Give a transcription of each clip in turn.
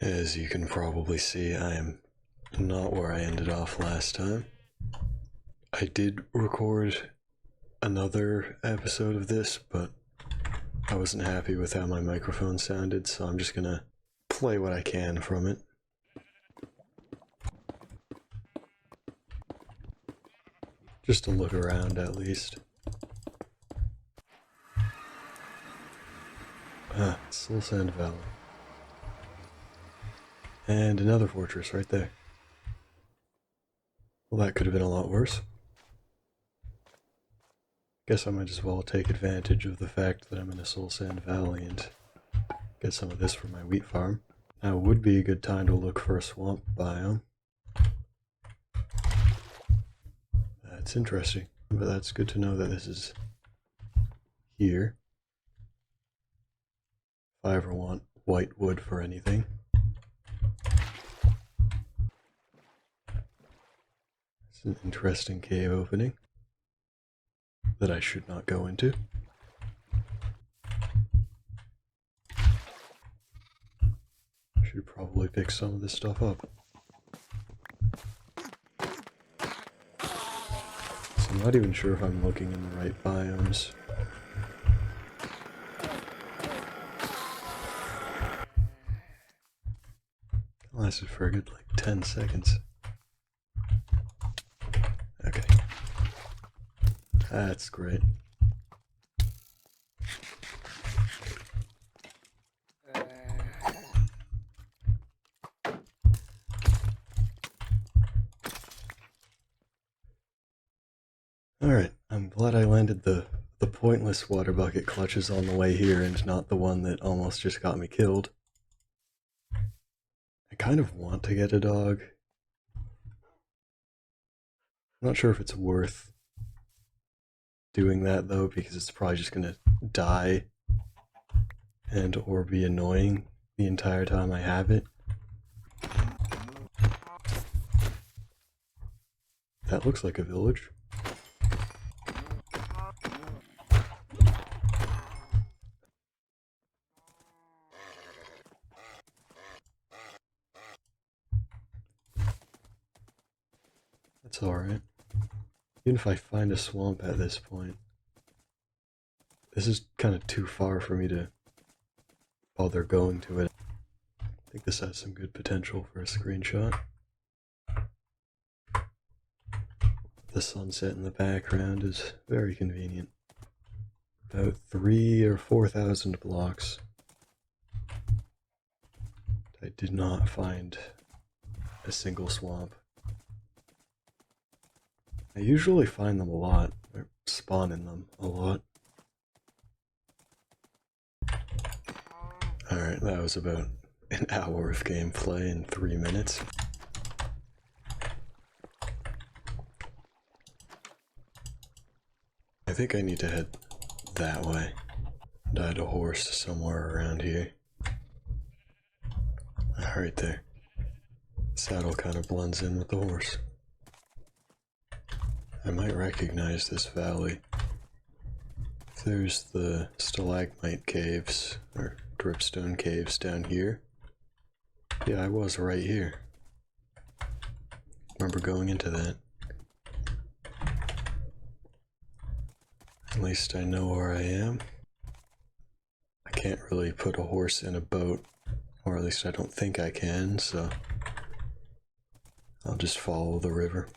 As you can probably see, I am not where I ended off last time. I did record another episode of this, but I wasn't happy with how my microphone sounded, so I'm just gonna play what I can from it. Just to look around, at least. Soul Sand Valley. And another fortress right there. Well, that could have been a lot worse. Guess I might as well take advantage of the fact that I'm in a Soul Sand Valley and get some of this for my wheat farm. Now would be a good time to look for a swamp biome. That's interesting, but that's good to know that this is here. If I ever want white wood for anything. It's an interesting cave opening that I should not go into. Should probably pick some of this stuff up. So I'm not even sure if I'm looking in the right biomes. That lasted for a good 10 seconds. Okay. That's great. Alright, I'm glad I landed the pointless water bucket clutches on the way here and not the one that almost just got me killed. I kind of want to get a dog. I'm not sure if it's worth doing that though, because it's probably just gonna die and or be annoying the entire time I have it. That looks like a village. That's alright. Even if I find a swamp at this point, this is kind of too far for me to bother going to it. I think this has some good potential for a screenshot. The sunset in the background is very convenient. About 3,000 or 4,000 blocks. I did not find a single swamp. I usually find them a lot, or spawn in them a lot. Alright, that was about an hour of gameplay in 3 minutes. I think I need to head that way. And I had a horse somewhere around here. Right there. Saddle kind of blends in with the horse. I might recognize this valley. If there's the stalagmite caves, or dripstone caves down here. Yeah, I was right here. Remember going into that. At least I know where I am. I can't really put a horse in a boat, or at least I don't think I can, so I'll just follow the river.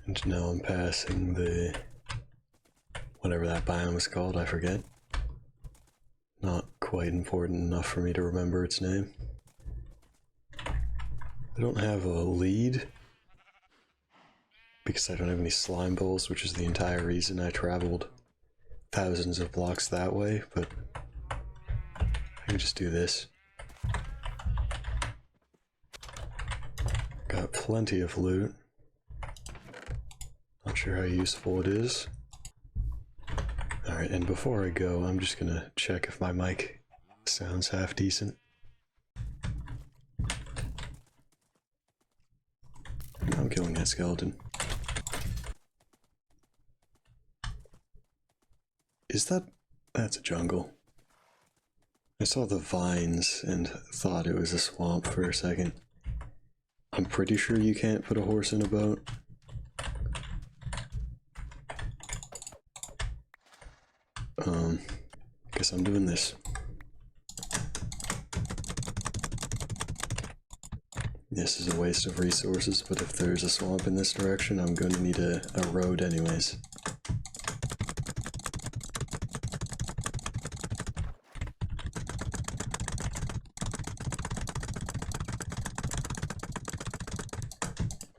And now I'm passing the... whatever that biome is called, I forget. Not quite important enough for me to remember its name. I don't have a lead, because I don't have any slime bowls, which is the entire reason I traveled thousands of blocks that way, but I can just do this. Got plenty of loot. Not sure how useful it is. Alright, and before I go, I'm just gonna check if my mic sounds half decent. I'm killing that skeleton. Is that... that's a jungle. I saw the vines and thought it was a swamp for a second. I'm pretty sure you can't put a horse in a boat. Guess I'm doing this. This is a waste of resources, but if there's a swamp in this direction, I'm going to need a road anyways.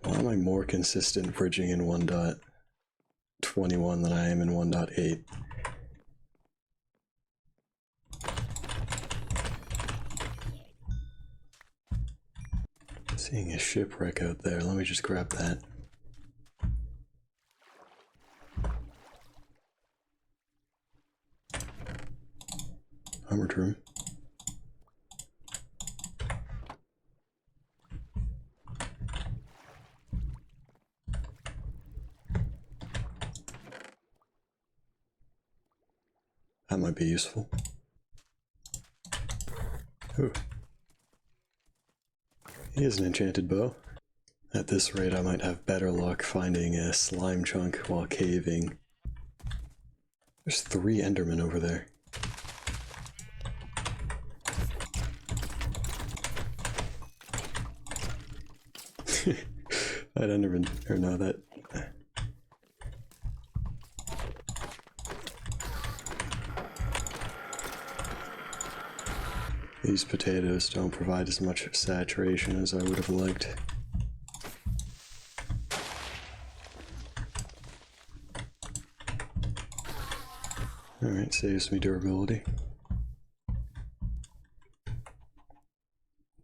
Why am I more consistent bridging in 1.21 than I am in 1.8? Seeing a shipwreck out there, let me just grab that. Armored room. That might be useful. Ooh. Here's an enchanted bow. At this rate, I might have better luck finding a slime chunk while caving. There's 3 Endermen over there. That Enderman, or no, that... These potatoes don't provide as much saturation as I would have liked. Alright, saves me durability.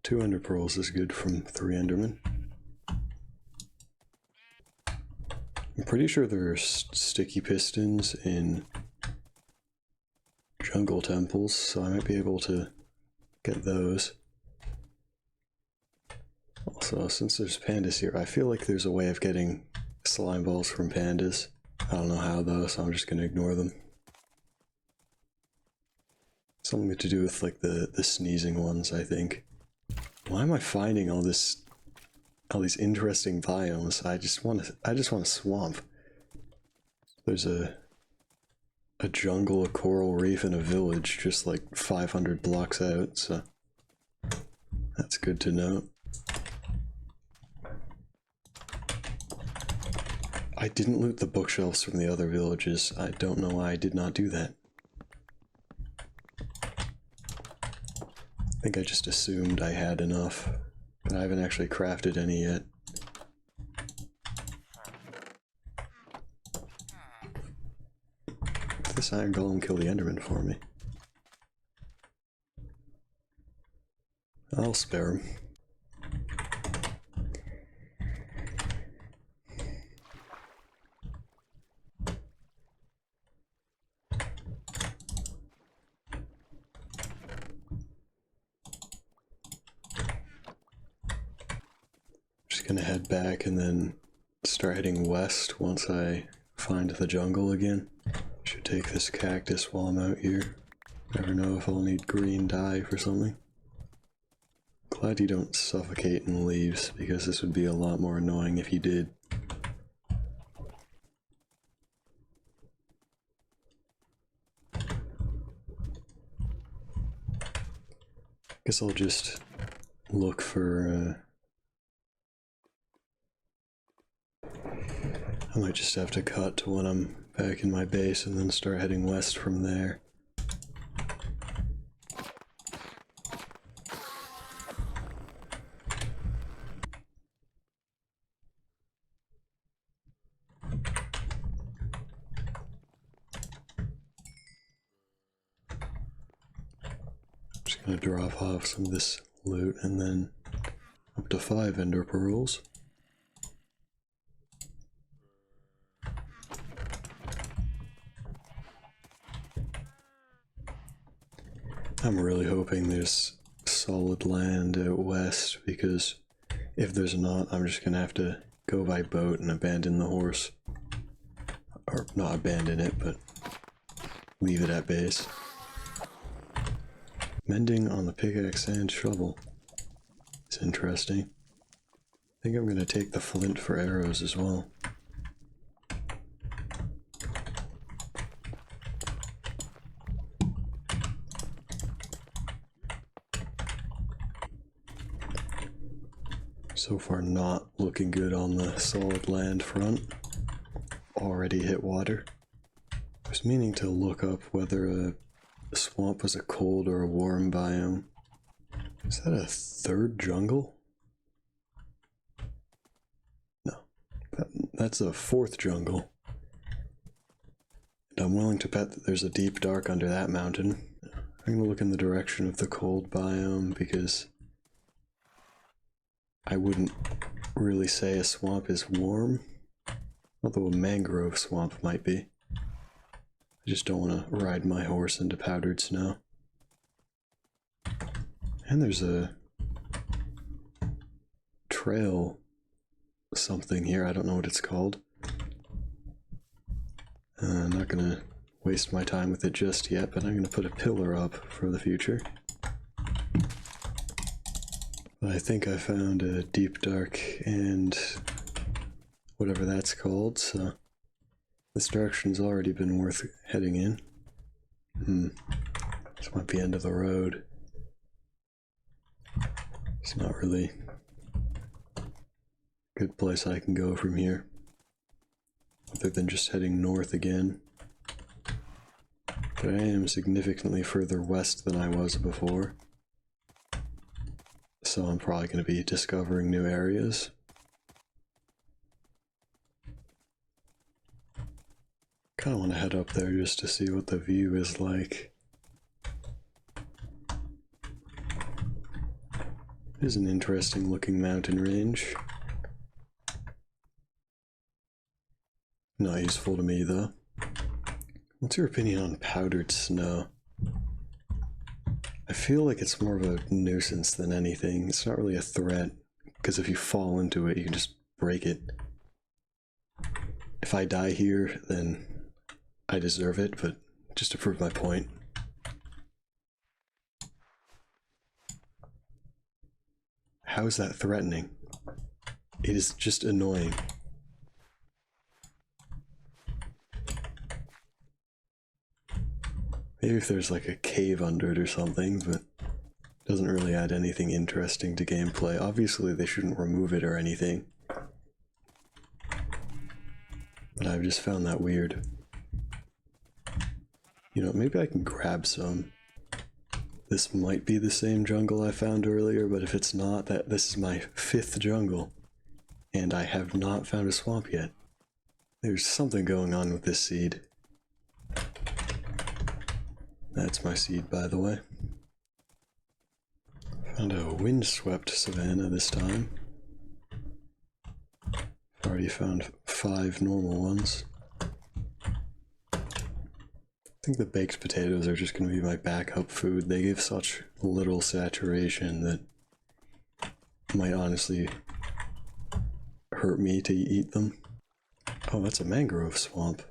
2 ender pearls is good from 3 endermen. I'm pretty sure there's sticky pistons in jungle temples, so I might be able to get those. Also, since there's pandas here, I feel like there's a way of getting slime balls from pandas. I don't know how though, so I'm just gonna ignore them. Something to do with like the sneezing ones, I think. Why am I finding all these interesting biomes? I just want a swamp. There's a jungle, a coral reef, and a village just like 500 blocks out, so that's good to know. I didn't loot the bookshelves from the other villages. I don't know why I did not do that. I think I just assumed I had enough, but I haven't actually crafted any yet. This iron golem kill the enderman for me. I'll spare him. Just gonna head back and then start heading west once I find the jungle again. Should take this cactus while I'm out here. Never know if I'll need green dye for something. Glad you don't suffocate in leaves, because this would be a lot more annoying if you did. Guess I'll just look for I might just have to cut to when I'm back in my base and then start heading west from there. Just gonna drop off some of this loot and then up to 5 ender pearls. I'm really hoping there's solid land out west, because if there's not, I'm just gonna have to go by boat and abandon the horse. Or not abandon it, but leave it at base. Mending on the pickaxe and shovel. It's interesting. I think I'm going to take the flint for arrows as well. So far not looking good on the solid land front. Already hit water. I was meaning to look up whether a swamp was a cold or a warm biome. Is that a third jungle? No, that's a fourth jungle. And I'm willing to bet that there's a deep dark under that mountain. I'm gonna look in the direction of the cold biome because I wouldn't really say a swamp is warm, although a mangrove swamp might be. I just don't want to ride my horse into powdered snow. And there's a trail something here, I don't know what it's called. I'm not gonna waste my time with it just yet, but I'm gonna put a pillar up for the future. I think I found a deep dark and whatever that's called, so this direction's already been worth heading in. This might be end of the road. It's not really a good place I can go from here, other than just heading north again. But I am significantly further west than I was before, so I'm probably going to be discovering new areas. Kind of want to head up there just to see what the view is like. It is an interesting looking mountain range. Not useful to me though. What's your opinion on powdered snow? I feel like it's more of a nuisance than anything. It's not really a threat, because if you fall into it, you can just break it. If I die here, then I deserve it, but just to prove my point. How is that threatening? It is just annoying. Maybe if there's like a cave under it or something, but it doesn't really add anything interesting to gameplay. Obviously they shouldn't remove it or anything, but I've just found that weird. You know, maybe I can grab some. This might be the same jungle I found earlier, but if it's not, this is my 5th jungle, and I have not found a swamp yet. There's something going on with this seed. That's my seed, by the way. Found a windswept savanna this time. I've already found 5 normal ones. I think the baked potatoes are just going to be my backup food. They give such little saturation that it might honestly hurt me to eat them. Oh, that's a mangrove swamp.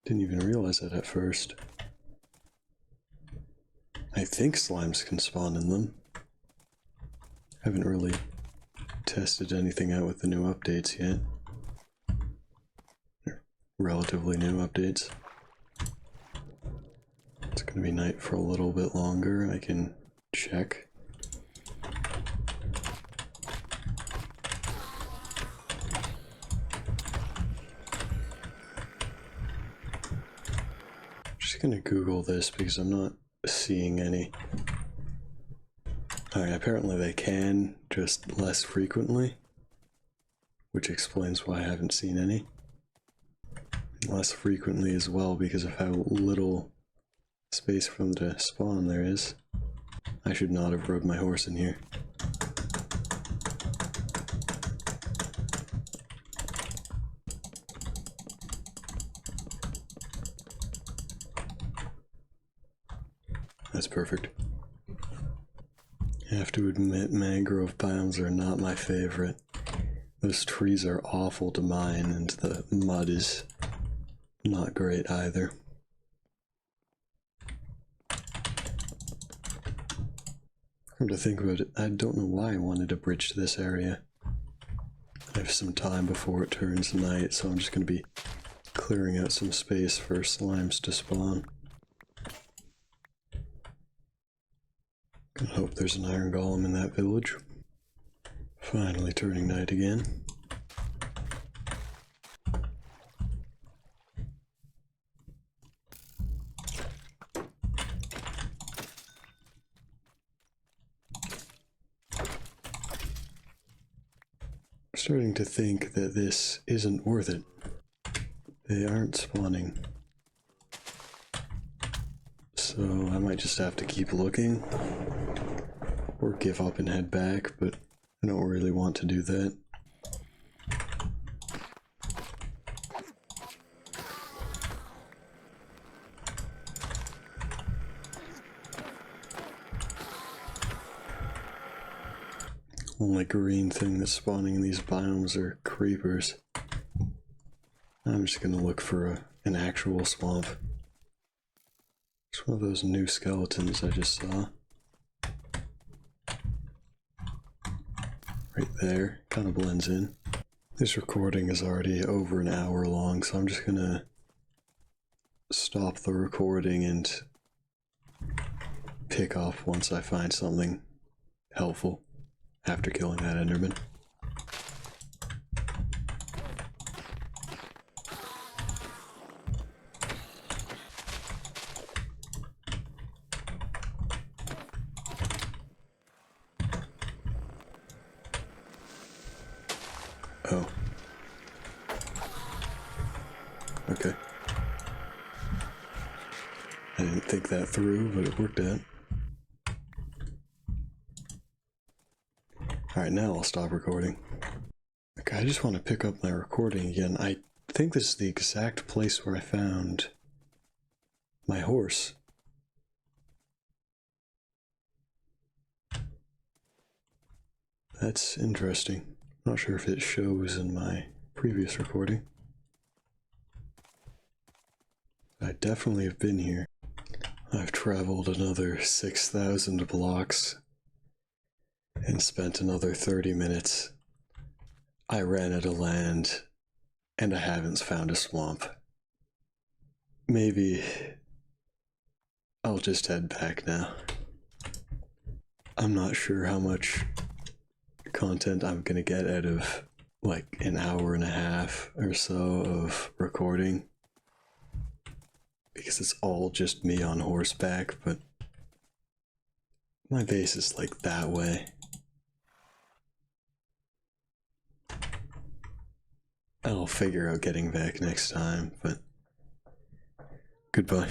Didn't even realize that at first. I think slimes can spawn in them. Haven't really tested anything out with the new updates yet. Relatively new updates. It's gonna be night for a little bit longer. I can check. Just gonna Google this because I'm not seeing any. Alright, apparently they can, just less frequently, which explains why I haven't seen any. Less frequently as well because of how little space for them to spawn there is. I should not have rode my horse in here. That's perfect. I have to admit, mangrove biomes are not my favorite. Those trees are awful to mine, and the mud is not great either. Come to think about it, I don't know why I wanted to bridge this area. I have some time before it turns night, so I'm just going to be clearing out some space for slimes to spawn. Gonna hope there's an iron golem in that village. Finally turning night again. Starting to think that this isn't worth it. They aren't spawning. So I might just have to keep looking or give up and head back, but I don't really want to do that. Only green thing that's spawning in these biomes are creepers. I'm just gonna look for an actual swamp. It's one of those new skeletons I just saw. Right there, kind of blends in. This recording is already over an hour long, so I'm just gonna stop the recording and pick up once I find something helpful after killing that Enderman. Oh. Okay. I didn't think that through, but it worked out. Alright, now I'll stop recording. Okay, I just want to pick up my recording again. I think this is the exact place where I found my horse. That's interesting. Not sure if it shows in my previous recording. I definitely have been here. I've traveled another 6,000 blocks and spent another 30 minutes. I ran out of land and I haven't found a swamp. Maybe I'll just head back now. I'm not sure how much content I'm gonna get out of like an hour and a half or so of recording, because it's all just me on horseback, but my base is like that way. I'll figure out getting back next time, but goodbye.